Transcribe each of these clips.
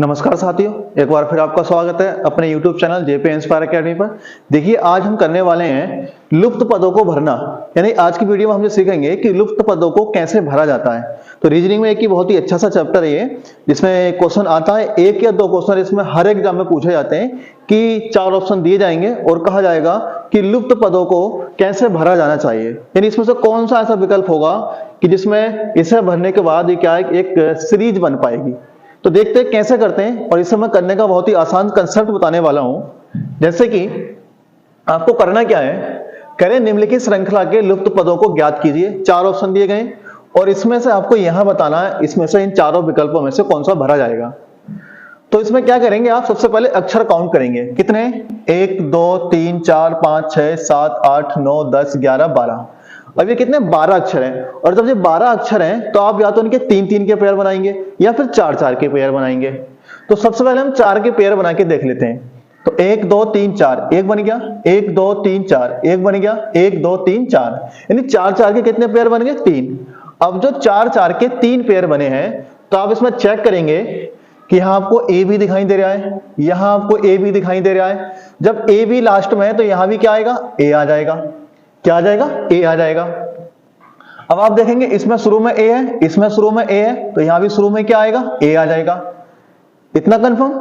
नमस्कार साथियों, एक बार फिर आपका स्वागत है अपने YouTube channel JP inspire academy पर। देखिए, आज हम करने वाले हैं लुप्त पदों को भरना। यानी आज की वीडियो में हम जो सीखेंगे कि लुप्त पदों को कैसे भरा जाता है। तो रीजनिंग में एक ही बहुत ही अच्छा सा चैप्टर है ये, जिसमें क्वेश्चन आता है, एक या दो क्वेश्चन इसमें हर एग्जाम में पूछे जाते हैं कि 4 ऑप्शन दिए जाएंगे और कहा जाएगा कि लुप्त पदों को कैसे भरा जाना चाहिए। यानी इसमें से कौन सा ऐसा विकल्प होगा कि जिसमें इसे भरने के बाद ये क्या है, एक सीरीज बन पाएगी। तो देखते हैं कैसे करते हैं, और इसे मैं करने का बहुत ही आसान कंसेप्ट बताने वाला हूं। जैसे कि आपको करना क्या है, करें निम्नलिखित श्रृंखला के लुप्त पदों को ज्ञात कीजिए। 4 ऑप्शन दिए गए और इसमें से आपको यहां बताना है इसमें से इन चारों विकल्पों में से कौन सा भरा जाएगा। तो इसमें क्या करेंगे, आप सबसे पहले अक्षर काउंट करेंगे। कितने? 1 2 3 4 5 6 7 8 9 10 11 12। अब ये कितने? 12 अक्षर हैं। और जब ये 12 अक्षर हैं तो आप या तो इनके 3-3 के पेयर बनाएंगे या फिर 4-4 के पेयर बनाएंगे। तो सबसे पहले हम 4 के पेयर बना के देख लेते हैं। तो 1 2 3 4 एक बन गया, 1 2 3 4 एक बन गया, 1 2 3 4, यानी 4-4 के कितने पेयर बन गए? 3। अब जो 4-4 के 3 पेयर बने हैं तो आप इसमें चेक करेंगे कि यहां आपको ए भी दिखाई दे रहा है, यहां आपको ए भी दिखाई दे रहा है। जब ए भी लास्ट में है तो यहां भी क्या आएगा? ए आ जाएगा। क्या आ जाएगा? ए आ जाएगा। अब आप देखेंगे इसमें शुरू में ए है, इसमें शुरू में ए है, तो यहां भी शुरू में क्या आएगा? ए आ जाएगा। इतना कंफर्म?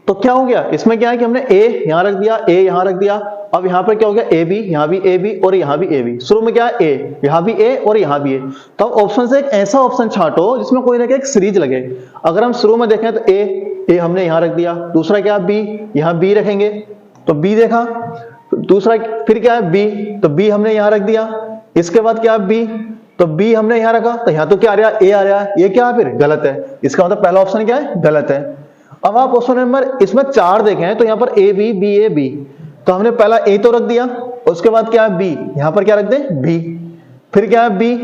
तो क्या हो गया, इसमें क्या है कि हमने ए यहां रख दिया, ए यहां रख दिया। अब यहां पर क्या हो गया? ए बी, यहां भी ए बी और यहां भी ए बी। शुरू में क्या है? ए, यहां भी ए और यहां भी ए। तो अब ऑप्शन से एक ऐसा ऑप्शन छांटो जिसमें कोई ना कोई एक सीरीज लगे। अगर हम शुरू में देखें तो ए हमने यहां रख दिया। दूसरा क्या? बी, यहां बी रखेंगे तो बी देखा। दूसरा फिर क्या है? बी, तो बी हमने यहां रख दिया। इसके बाद क्या है? बी, तो बी हमने यहां रखा। तो यहां तो क्या आ रहा है? ए आ रहा है। ये क्या है? फिर गलत है। इसका मतलब पहला ऑप्शन क्या है? गलत है। अब आप ऑप्शन नंबर इसमें 4 देखें तो यहां पर A B B A B, तो हमने पहला ए तो रख दिया, उसके बाद क्या है? बी, यहां पर क्या रख दें? बी। फिर क्या है? बी,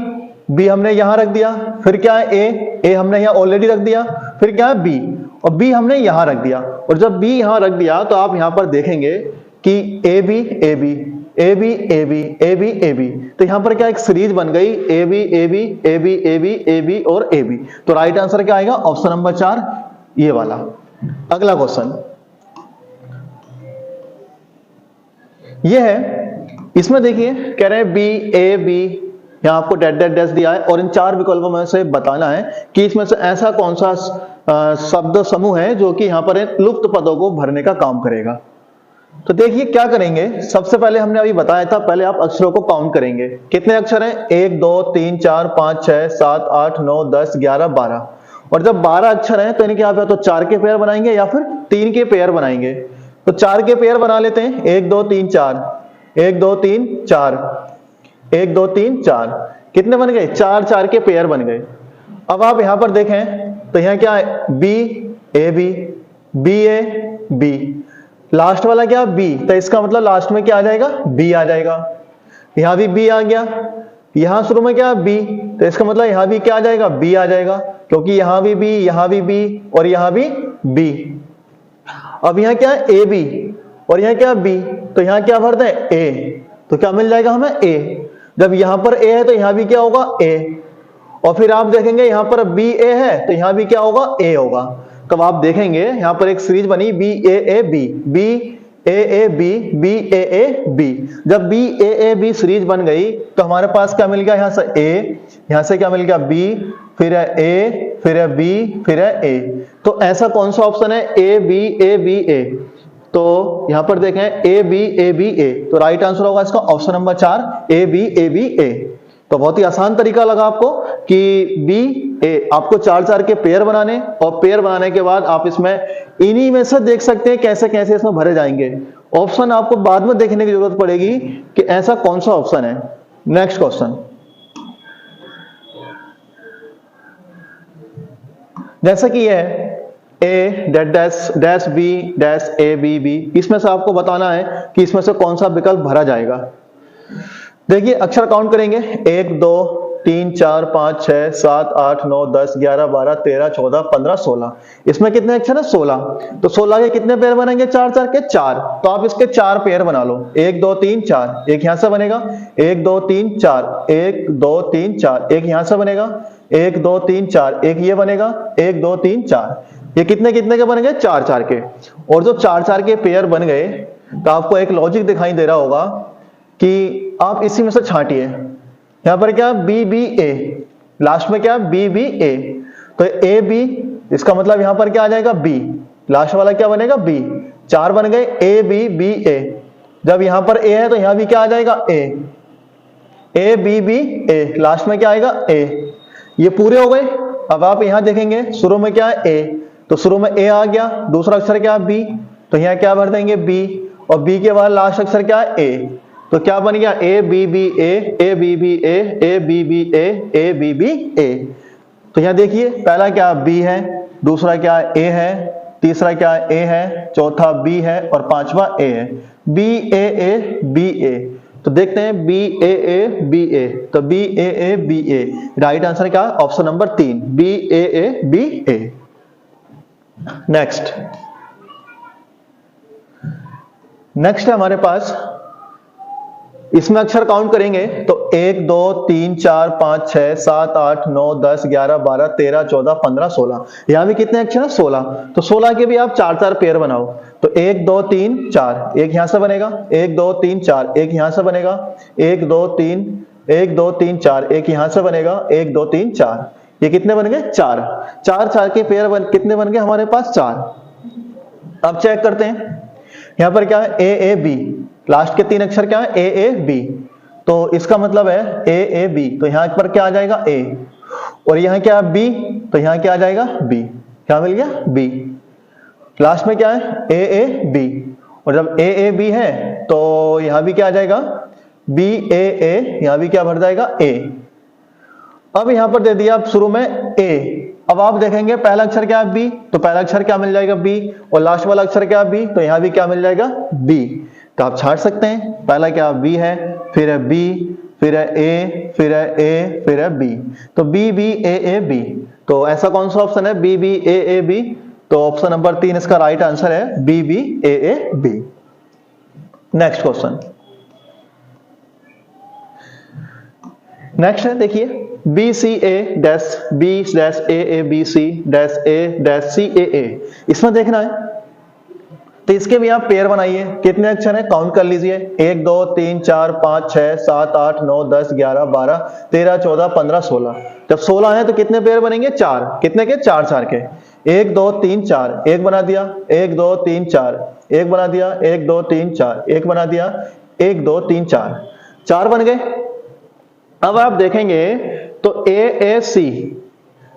बी हमने यहां रख दिया। फिर क्या है? ए हमने यहां ऑलरेडी रख दिया। फिर क्या है? बी, और बी हमने यहां रख दिया। और जब बी यहां रख दिया तो आप यहां पर देखेंगे कि A B A B A B A B A B A B, तो यहां पर क्या एक सीरीज बन गई, A B A B A B A B A B और ए बी। तो राइट आंसर क्या आएगा? ऑप्शन नंबर 4, ये वाला। अगला क्वेश्चन ये है, इसमें देखिए कह रहे हैं बी ए बी, यहां आपको डैट डैट डैश दिया है और इन 4 विकल्पों में से बताना है कि इसमें से ऐसा कौन सा शब्द समूह है जो कि यहां पर लुप्त पदों को भरने का काम करेगा। तो देखिए क्या करेंगे, सबसे पहले हमने अभी बताया था, पहले आप अक्षरों को काउंट करेंगे। कितने अक्षर हैं? 1 2 3 4 5 6 7 8 9 10 11 12। और जब 12 अक्षर हैं तो इनके आप या तो 4 के पेयर बनाएंगे या फिर 3 के पेयर बनाएंगे। तो 4 के पेयर बना लेते हैं। 1 2 3 4, 1 2 3 4, 1 2 3 4, कितने बन गए? 4-4 के पेयर बन गए। अब आप यहां पर देखें तो यहां क्या है? B A B, B A B, last वाला क्या? बी, तो इसका मतलब लास्ट में क्या आ जाएगा? बी आ जाएगा। यहां भी बी आ गया। यहां शुरू में क्या? बी, तो इसका मतलब यहां भी क्या आ जाएगा? बी आ जाएगा, क्योंकि यहां भी बी, यहां भी बी और यहां भी बी। अब यहां क्या है? ए बी और यहां क्या? बी, तो यहां क्या भर दें? ए, तो क्या मिल जाएगा हमें? ए। जब यहां पर ए है तो यहां भी क्या होगा? ए। और फिर आप देखेंगे यहां पर बी ए है तो यहां भी क्या होगा? ए होगा। तब आप देखेंगे यहां पर एक सीरीज बनी, B A A B, B A A B, B A A B. जब B A A B series बन गई तो हमारे पास क्या मिल गया? यहां से ए, यहां से क्या मिल गया? बी, फिर है ए, फिर है बी, फिर है ए। तो ऐसा कौन सा ऑप्शन है? A B A B A. तो यहां पर देखें ए बी ए बी ए, तो राइट आंसर होगा इसका option number 4, A B A B A. तो बहुत ही आसान तरीका लगा आपको कि बी ए, आपको 4-4 के पेयर बनाने, और पेयर बनाने के बाद आप इसमें इन्हीं में से देख सकते हैं कैसे कैसे इसमें भरे जाएंगे। ऑप्शन आपको बाद में देखने की जरूरत पड़ेगी कि ऐसा कौन सा ऑप्शन है। नेक्स्ट क्वेश्चन, जैसा कि यह है A dash dash dash B dash A B B, इसमें से आपको बताना है कि इसमें से कौन सा विकल्प भरा जाएगा। देखिए अक्षर काउंट करेंगे, 1 2 3 4 5 6 7 8 9 10 11 12 13 14 15 16। इसमें कितने अक्षर है? 16। तो 16 के कितने पेयर बनेंगे? 4 4 के 4। तो आप इसके 4 पेयर बना लो। 1 2 3 4, एक यहां से बनेगा। 1 2 3 4, 1 2 3 4, एक यहां से बनेगा। 1 2 3 4, एक ये बनेगा। 1 2 3 4, ये कितने कितने के बनेंगे? 4 4 के। और जो 4 4 के पेयर बन गए तो आपको एक लॉजिक दिखाई दे रहा होगा कि आप इसी में से छांटिए। यहां पर क्या? बी बी ए, लास्ट में क्या? B B A. तो ए बी, इसका मतलब यहां पर क्या आ जाएगा? बी। लास्ट वाला क्या बनेगा? बी। 4 बन गए, ए बी बी ए। जब यहां पर ए है तो यहां भी क्या आ जाएगा? A B B A. Last में क्या आएगा? ए। ये पूरे हो गए। अब आप यहां देखेंगे शुरू में क्या है? ए। तो शुरू में ए आ गया, दूसरा अक्षर क्या? बी। तो यहां क्या भर देंगे? बी। और बी के बाद लास्ट अक्षर क्या है? ए। तो क्या बन गया? A B B A B B A B B A B B A. तो यहां देखिए पहला क्या? बी है, दूसरा क्या? ए है, तीसरा क्या? ए है, चौथा बी है और पांचवा ए है। B A B A. तो देखते हैं बी ए बी ए। तो B A B A, right answer क्या? Option number 3, B A B A. Next है हमारे पास, इसमें अक्षर काउंट करेंगे तो 1 2 3 4 5 6 7 8 9 10 11 12 13 14 15 16। यहां भी कितने अक्षर हैं? 16। तो 16 के भी आप 4 4 पेयर बनाओ। तो 1 2 3 4, एक यहां से बनेगा। 1 2 3 4, एक यहां से बनेगा। 1 2 3 4, एक यहां से बनेगा। 1 2 3 4, ये कितने बन गए? 4। 4 4 के पेयर कितने बन गए हमारे पास? 4। अब चेक करते हैं, यहां पर क्या है? A B. लास्ट के 3 अक्षर क्या है? A B. तो इसका मतलब है ए बी। तो यहां पर क्या आ जाएगा? ए। और यहां क्या? बी। तो यहां क्या आ जाएगा? बी। क्या मिल गया? बी। लास्ट में क्या है? A B. और जब ए बी है तो यहां भी क्या आ जाएगा? बी ए। यहां भी क्या भर जाएगा? ए। अब यहां पर दे दिया शुरू में ए। अब आप देखेंगे पहला अक्षर क्या है? बी। तो पहला अक्षर क्या मिल जाएगा? बी। और लास्ट वाला अक्षर क्या? बी। तो यहां भी क्या मिल जाएगा? बी। तो आप छांट सकते हैं। पहला क्या? बी है, फिर है बी, फिर है ए, फिर है ए, फिर है बी। तो बी बी ए बी। तो ऐसा कौन सा ऑप्शन है? B B A B. तो ऑप्शन नंबर 3 इसका राइट आंसर है, B B A B. Next question. Next है, देखिए B C A dash B dash A B C dash A dash C A. इसमें देखना है तो इसके भी आप पेयर बनाइए। कितने अक्षर हैं? काउंट कर लीजिए। 1 2 3 4 5 6 7 8 9 10 11 12 13 14 15 16। जब 16 है तो कितने पेयर बनेंगे? 4। कितने के? 4 4 के। 1 2 3 4, एक बना दिया। 1 2 3 4, एक बना दिया। 1 2 3 4, एक बना दिया। 1 2 3 4, 4 बन गए। अब आप देखेंगे तो ए सी,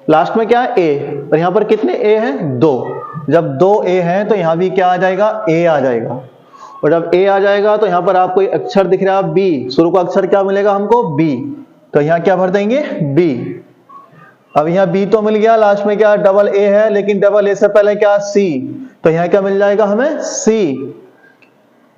लास्ट में क्या है? ए। और यहां पर कितने ए हैं? 2। जब 2 ए हैं तो यहां भी क्या आ जाएगा? ए आ जाएगा। और जब ए आ जाएगा तो यहां पर आपको एक अक्षर दिख रहा है बी। शुरू का अक्षर क्या मिलेगा हमको? बी। तो यहां क्या भर देंगे? बी। अब यहां बी तो मिल गया, लास्ट में क्या? डबल ए है, लेकिन डबल ए से पहले क्या? सी। तो यहां क्या मिल जाएगा हमें? सी।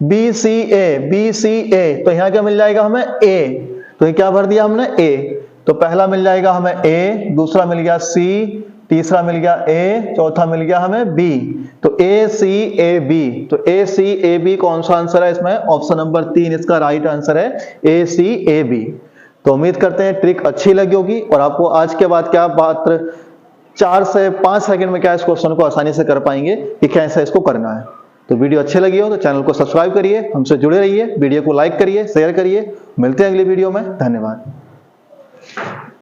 बी सी ए, बी सी ए। तो यहां क्या मिल जाएगा हमें? ए। तो ये क्या भर दिया हमने? ए। तो पहला मिल जाएगा हमें ए, दूसरा मिल गया सी, तीसरा मिल गया ए, चौथा मिल गया हमें बी। तो ए सी ए बी। तो ए सी ए बी कौन सा आंसर है इसमें? ऑप्शन नंबर 3 इसका राइट आंसर है, ए सी ए बी। तो उम्मीद करते हैं ट्रिक अच्छी लगी होगी और आपको आज के बाद क्या मात्र 4 से 5 सेकंड में क्या इस क्वेश्चन को आसानी से कर पाएंगे कि कैसे इसको करना है। तो वीडियो अच्छी लगी हो तो चैनल को सब्सक्राइब करिए, हमसे जुड़े रहिए, वीडियो को लाइक करिए, शेयर करिए। मिलते हैं अगली वीडियो में। धन्यवाद।